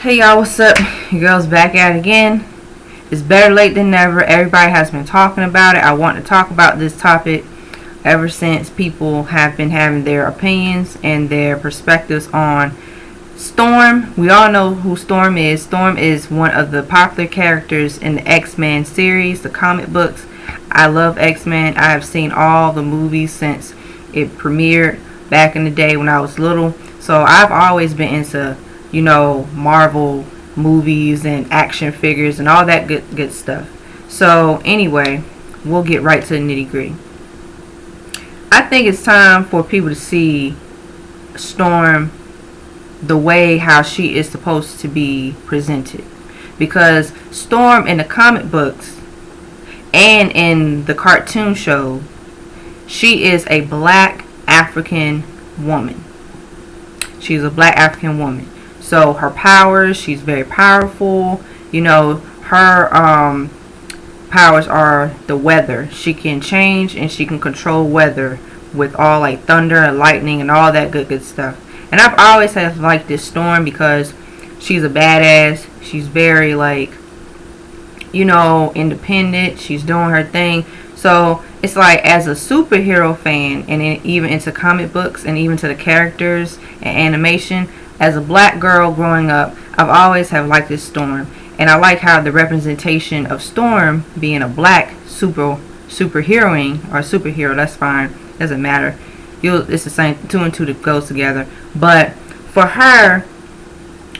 Hey y'all, what's up? Your girl's back at it again. It's better late than never. Everybody has been talking about it. I want to talk about this topic ever since people have been having their opinions and their perspectives on Storm. We all know who Storm is. Storm is one of the popular characters in the X-Men series, the comic books. I love X-Men. I have seen all the movies since it premiered back in the day when I was little. So I've always been into Marvel movies and action figures and all that good stuff. So anyway, we'll get right to the nitty gritty. I think it's time for people to see Storm the way how she is supposed to be presented, because Storm in the comic books and in the cartoon show, she is a black African woman. She's a black African woman. So her powers, she's very powerful. Her powers are the weather. She can change and she can control weather with all like thunder and lightning and all that good stuff. And I've always have liked this Storm because she's a badass. She's very independent. She's doing her thing. So it's like, as a superhero fan, and even into comic books and even to the characters and animation, as a black girl growing up, I've always have liked this Storm. And I like how the representation of Storm being a black superheroine or superhero, that's fine, doesn't matter. It's the same, two and two that goes together. But for her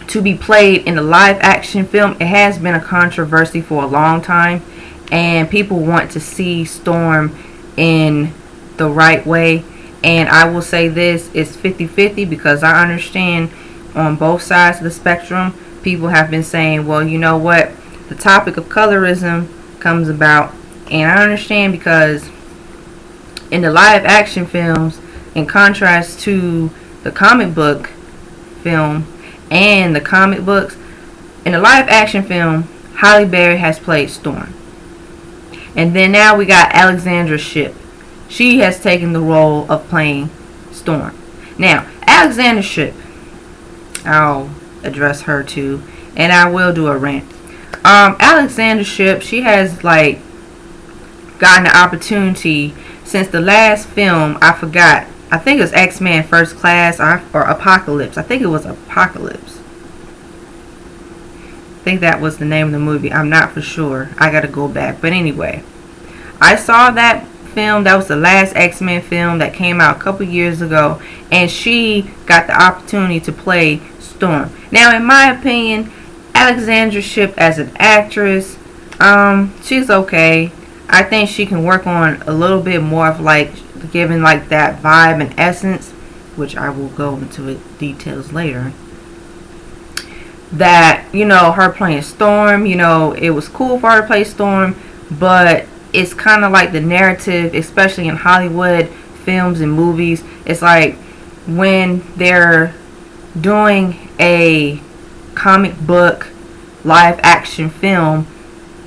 to be played in a live action film, it has been a controversy for a long time. And people want to see Storm in the right way. And I will say this, it's 50-50, because I understand on both sides of the spectrum, people have been saying, well, you know what, the topic of colorism comes about. And I understand, because in the live action films, in contrast to the comic book film and the comic books, in the live action film, Halle Berry has played Storm. And then now we got Alexandra Shipp. She has taken the role of playing Storm. Now, Alexandra Shipp, I'll address her too, and I will do a rant. Alexandra Shipp, she has gotten the opportunity since the last film. I forgot. I think it was X-Men First Class or Apocalypse. I think it was Apocalypse. I think that was the name of the movie. I'm not for sure. I gotta go back. But anyway, I saw that film. That was the last X-Men film that came out a couple years ago, and she got the opportunity to play Storm. Now, in my opinion, Alexandra Shipp as an actress, she's okay. I think she can work on a little bit more of giving that vibe and essence, which I will go into the details later. That, her playing Storm, it was cool for her to play Storm, but it's kind of like the narrative, especially in Hollywood films and movies. It's like when they're doing a comic book live action film,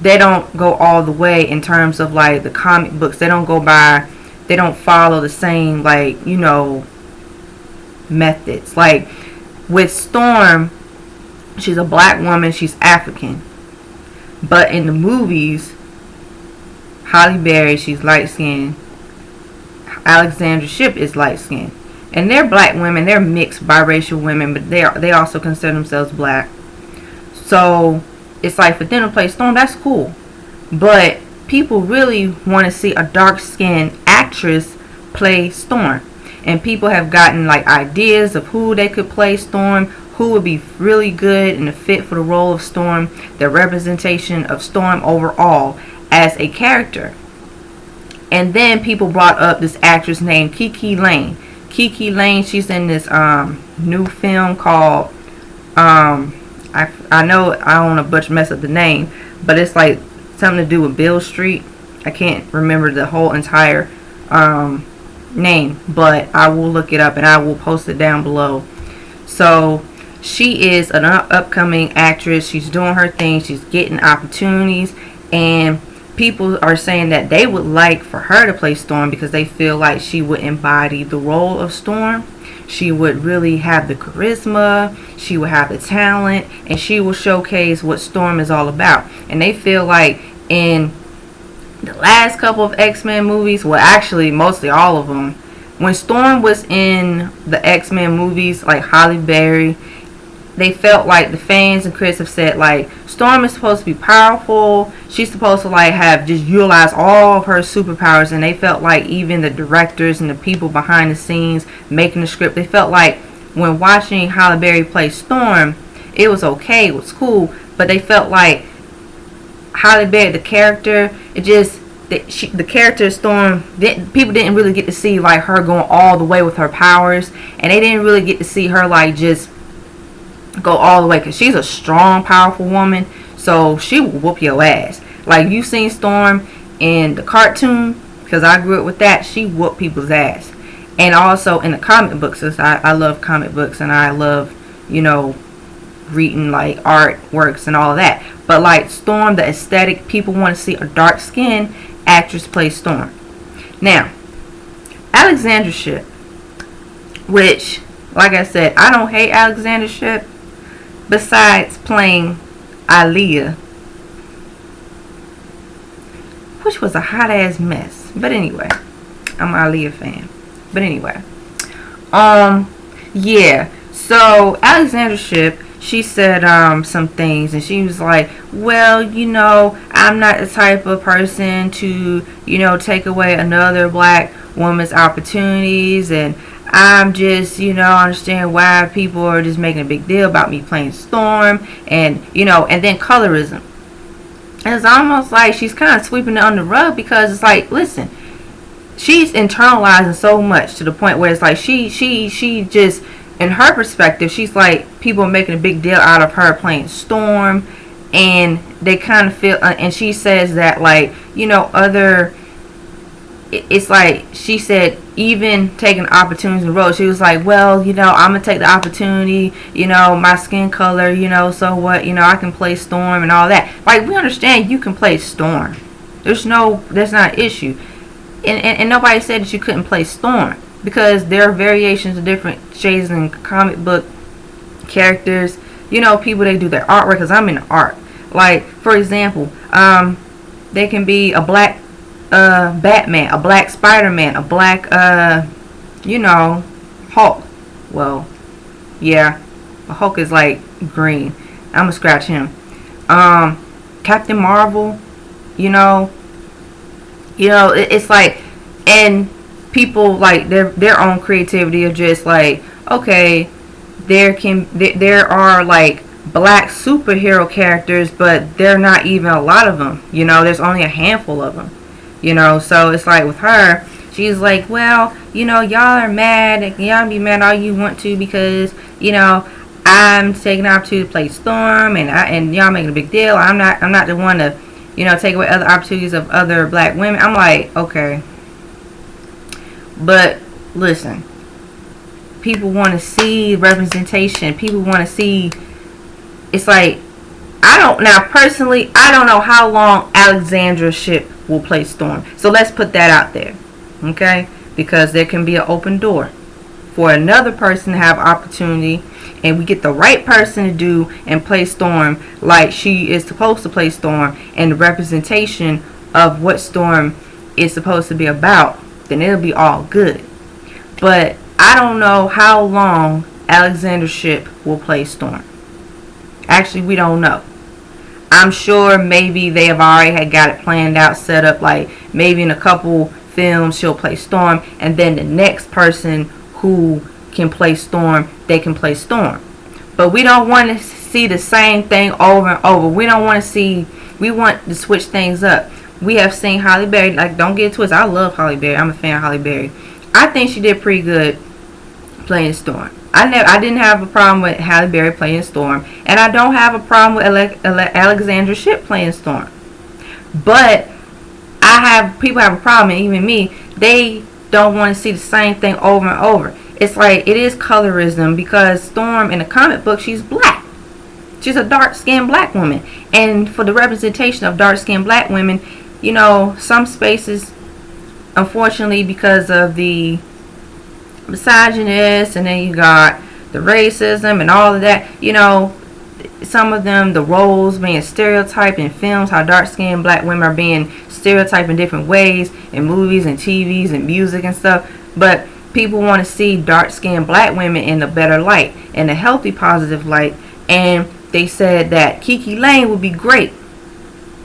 they don't go all the way in terms of the comic books. They don't follow the same methods. Like with Storm, she's a black woman, she's African. But in the movies, Halle Berry, she's light skinned. Alexandra Shipp is light skinned. And they're black women, they're mixed biracial women, but they also consider themselves black. So it's like, for them to play Storm, that's cool. But people really want to see a dark skinned actress play Storm. And people have gotten ideas of who they could play Storm, who would be really good and a fit for the role of Storm, the representation of Storm overall as a character. And then people brought up this actress named Kiki Layne. Kiki Layne, she's in this new film called I know I don't want to mess up the name, but it's something to do with Beale Street. I can't remember the whole entire name, but I will look it up and I will post it down below. So she is an upcoming actress. She's doing her thing. She's getting opportunities, and people are saying that they would like for her to play Storm because they feel like she would embody the role of Storm. She would really have the charisma, she would have the talent, and she will showcase what Storm is all about. And they feel like in the last couple of X-Men movies, well, actually mostly all of them, when Storm was in the X-Men movies, like Halle Berry, they felt like the fans and critics have said like Storm is supposed to be powerful. She's supposed to like have just utilize all of her superpowers, and they felt like even the directors and the people behind the scenes making the script, they felt like when watching Halle Berry play Storm, it was okay, it was cool, but they felt like Halle Berry, the character, it just the character Storm, people didn't really get to see like her going all the way with her powers, and they didn't really get to see her like just go all the way, because she's a strong, powerful woman, so she will whoop your ass. Like, you seen Storm in the cartoon, because I grew up with that, she whooped people's ass. And also in the comic books, I love comic books, and I love, you know, reading like artworks and all of that. But like Storm, the aesthetic, people want to see a dark skinned actress play Storm. Now, Alexandra Shipp, which, like I said, I don't hate Alexandra Shipp, besides playing Aaliyah, which was a hot ass mess. But anyway, I'm an Aaliyah fan. But anyway, yeah. So Alexandra Shipp, she said some things, and she was like, well, you know, I'm not the type of person to, you know, take away another black woman's opportunities, and I'm just, you know, understand why people are just making a big deal about me playing Storm, and, you know, and then colorism. And it's almost like she's kind of sweeping it under the rug, because it's like, listen, she's internalizing so much to the point where it's like she just, in her perspective, she's like, people are making a big deal out of her playing Storm, and they kind of feel, and she says that, like, you know, it's like, she said, even taking opportunities in the road, she was like, well, you know, I'm going to take the opportunity, you know, my skin color, you know, so what, you know, I can play Storm and all that. Like, we understand you can play Storm. That's not an issue. And nobody said that you couldn't play Storm, because there are variations of different shades in comic book characters. You know, people, they do their artwork, because I'm in art. Like, for example, there can be a black Batman, a black Spider-Man, a black, you know, Hulk. Well, yeah, Hulk is like green. I'm gonna scratch him. Captain Marvel, you know, it's like, and people like their own creativity of just like, okay, there are like black superhero characters, but they're not even a lot of them. You know, there's only a handful of them. You know, so it's like with her, she's like, well, you know, y'all are mad, and y'all be mad all you want to, because, you know, I'm taking the opportunity to play Storm, and y'all making a big deal. I'm not the one to, you know, take away other opportunities of other black women. I'm like, okay, but listen, people want to see representation. People want to see. It's like, personally, I don't know how long Alexandra Shipp will play Storm. So let's put that out there, okay? Because there can be an open door for another person to have opportunity, and we get the right person to do and play Storm like she is supposed to play Storm, and the representation of what Storm is supposed to be about, then it'll be all good. But I don't know how long Alexandra Shipp will play Storm. Actually, we don't know. I'm sure maybe they have already had got it planned out, set up, like maybe in a couple films she'll play Storm, and then the next person who can play Storm, they can play Storm. But we don't want to see the same thing over and over. We want to switch things up. We have seen Halle Berry, like, don't get it twisted, I love Halle Berry, I'm a fan of Halle Berry. I think she did pretty good playing Storm. I didn't have a problem with Halle Berry playing Storm, and I don't have a problem with Alexandra Shipp playing Storm. But people have a problem, and even me, they don't want to see the same thing over and over. It's like, it is colorism, because Storm in the comic book, she's black. She's a dark-skinned black woman, and for the representation of dark-skinned black women, you know, some spaces, unfortunately, because of the misogynist, and then you got the racism and all of that, you know, some of them, the roles being stereotyped in films, how dark-skinned black women are being stereotyped in different ways in movies and TVs and music and stuff. But people want to see dark-skinned black women in a better light, in a healthy, positive light. And they said that Kiki Layne would be great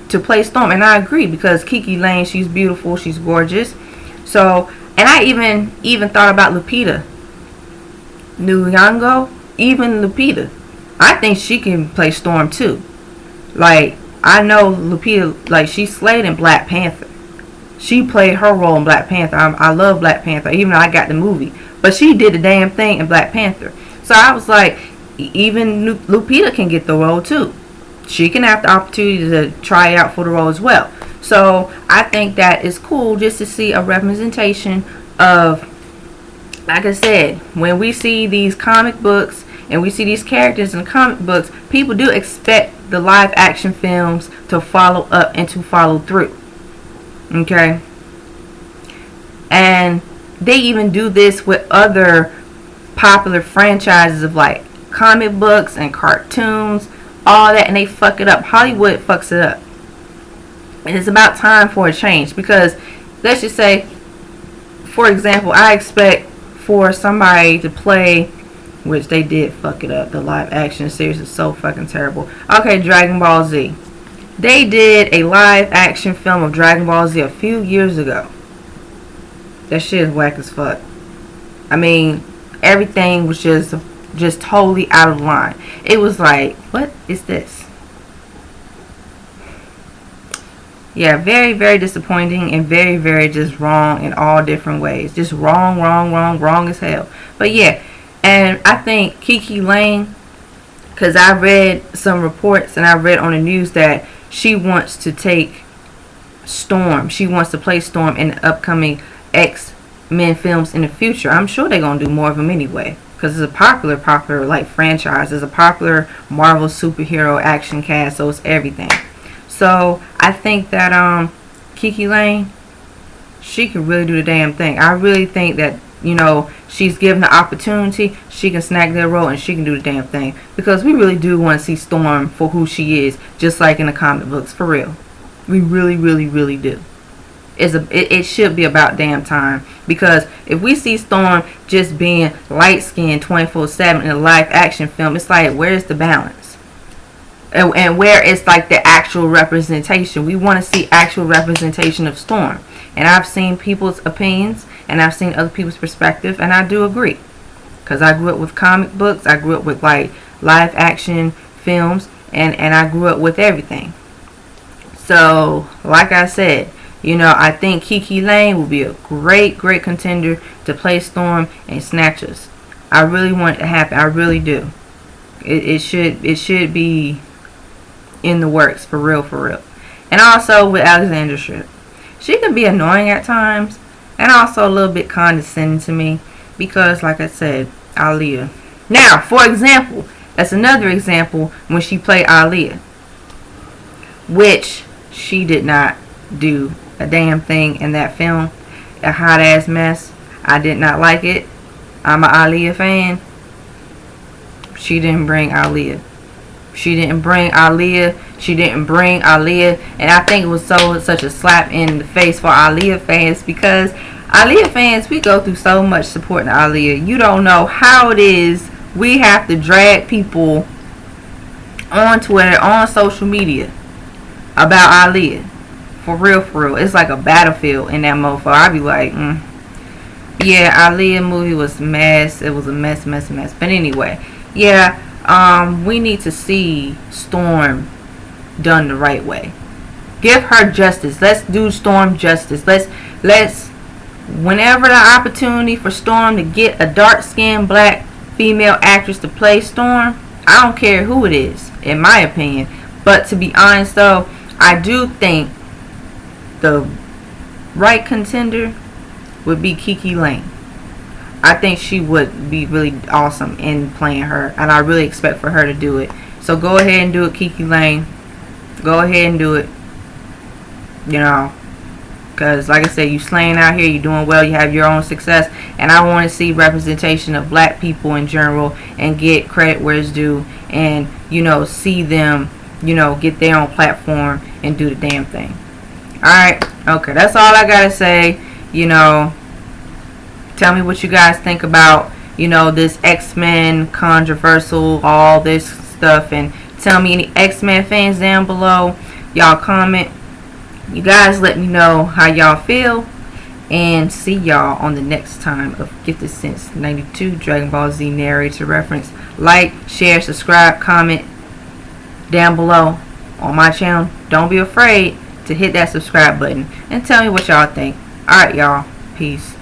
to play Storm, and I agree, because Kiki Layne, she's beautiful, she's gorgeous. So, and I even thought about Lupita Nyong'o, even Lupita. I think she can play Storm too. Like, I know Lupita, like, she slayed in Black Panther. She played her role in Black Panther. I love Black Panther, even though I got the movie. But she did the damn thing in Black Panther. So I was like, even Lupita can get the role too. She can have the opportunity to try out for the role as well. So I think that is cool, just to see a representation of, like I said, when we see these comic books and we see these characters in comic books, people do expect the live action films to follow up and to follow through. Okay? And they even do this with other popular franchises of like comic books and cartoons, all that, and they fuck it up. Hollywood fucks it up. And it's about time for a change, because let's just say, for example, I expect for somebody to play, which they did fuck it up. The live action series is so fucking terrible. Okay, Dragon Ball Z. They did a live action film of Dragon Ball Z a few years ago. That shit is whack as fuck. I mean, everything was just totally out of line. It was like, what is this? Yeah, very, very disappointing, and very, very just wrong in all different ways. Just wrong, wrong, wrong, wrong as hell. But yeah, and I think Kiki Layne, because I read some reports and I read on the news that she wants to take Storm. She wants to play Storm in the upcoming X-Men films in the future. I'm sure they're going to do more of them anyway, because it's a popular like franchise. It's a popular Marvel superhero action cast, so it's everything. So I think that Kiki Layne, she can really do the damn thing. I really think that, you know, she's given the opportunity, she can snag that role and she can do the damn thing, because we really do want to see Storm for who she is, just like in the comic books, for real. We really, really, really do. It should be about damn time, because if we see Storm just being light skinned 24/7 in a live action film, it's like, where's the balance? And where it's like the actual representation. We want to see actual representation of Storm. And I've seen people's opinions, and I've seen other people's perspective, and I do agree, because I grew up with comic books, I grew up with like live action films, and I grew up with everything. So like I said, you know, I think Kiki Layne will be a great contender to play Storm and Snatch Us. I really want it to happen. I really do. It should be in the works, for real. And also with Alexandra Shipp, she can be annoying at times, and also a little bit condescending to me, because like I said, Aaliyah. Now, for example, that's another example when she played Aaliyah, which she did not do a damn thing in that film. A hot ass mess. I did not like it. I'm an Aaliyah fan. She didn't bring Aaliyah. She didn't bring Aaliyah. And I think it was such a slap in the face for Aaliyah fans, because Aaliyah fans, we go through so much supporting Aaliyah. You don't know how it is. We have to drag people on Twitter, on social media, about Aaliyah. For real. It's like a battlefield in that mofo. I be like, yeah, Aaliyah movie was a mess. It was a mess. But anyway, yeah, we need to see Storm done the right way. Give her justice. Let's do Storm justice. Let's whenever the opportunity for Storm to get a dark-skinned black female actress to play Storm, I don't care who it is, in my opinion. But to be honest though, I do think the right contender would be Kiki Layne. I think she would be really awesome in playing her, and I really expect for her to do it. So go ahead and do it, Kiki Layne. Go ahead and do it. you know, because like I said, you slaying out here, you doing well, you have your own success, and I want to see representation of black people in general and get credit where it's due, and you know, see them, you know, get their own platform and do the damn thing. Alright, okay, that's all I gotta say. You know, tell me what you guys think about, you know, this X-Men controversial, all this stuff, and tell me any X-Men fans down below. Y'all comment. You guys let me know how y'all feel, and see y'all on the next time of Gifted Since 92 Dragon Ball Z narrator reference. Like, share, subscribe, comment down below on my channel. Don't be afraid to hit that subscribe button and tell me what y'all think. Alright, y'all. Peace.